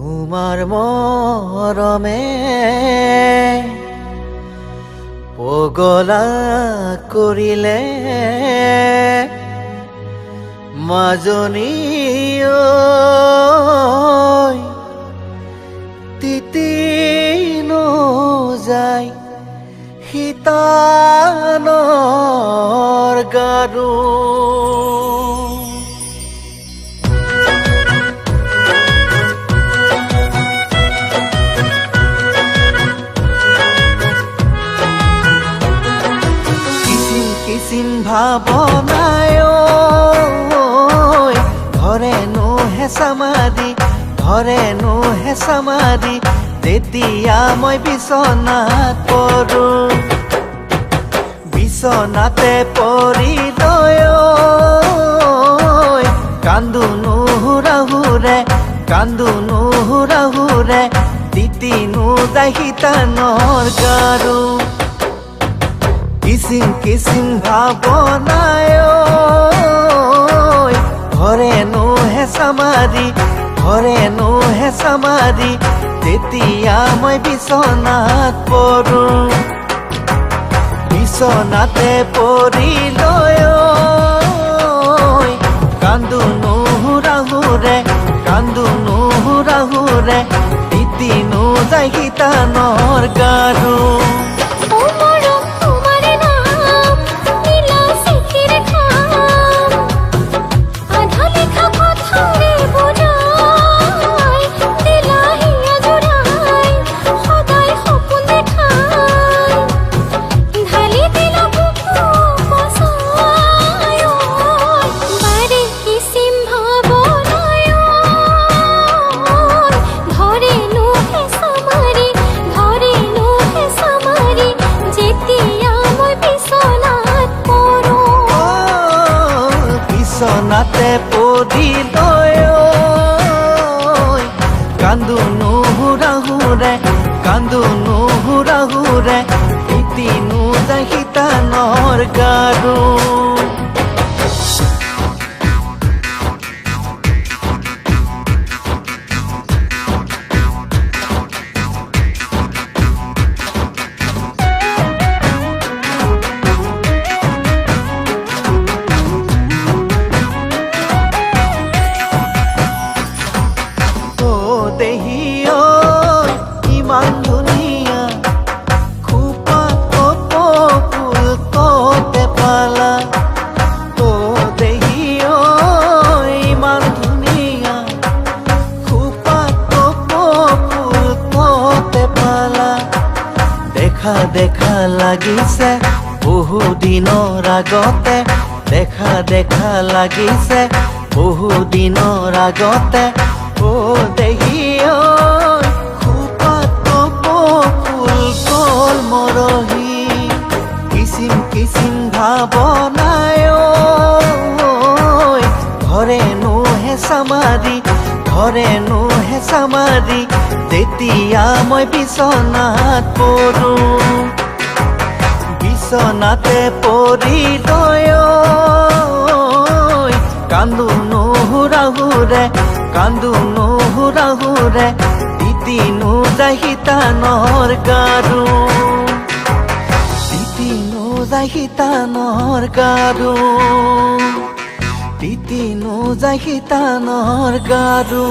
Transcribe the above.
তোমাৰ মৰমে পগলা কৰিলে মাজনী তিতি যায় শীতানৰ গাৰু কিচিম ভাৱনায় ধৰেনো হেঁচা মাৰি তেতিয়া মই বিচনাত পৰোঁ বিচনাতে পৰি লৈ কান্দো নুহুৰাহুৰে তিতি যায় শীতানৰ গাৰু কিচিম ভাৱনায় ধৰেনো হেঁচা মাৰি তেতিয়া মই বিচনাত পৰোঁ বিচনাতে পৰি লৈ কান্দো নুহুৰাহুৰে তিতি যায় শীতানৰ গাৰু বিচনাতে পৰি লৈ কান্দো নুহুৰাহুৰে তিতি যায় শীতানৰ গাৰু ইমান ধুনীয়া খোপা ফুল কতে পালা দেহিও ইমান ধুনীয়া খোপা ফুল কতে পালা দেখা লাগিছে বহুদিনৰ আগতে দেখা লাগিছে বহুদিনৰ আগতে দেহিও ফুল গল মৰহি কিচিম ভাৱনায় ধৰেনো হেঁচা মাৰি তেতিয়া মই বিচনাত পৰোঁ বিচনাতে পৰি লৈ কান্দো নুহুৰাহুৰে তিতি যায় শীতানৰ গাৰু যায় শীতানৰ গাৰু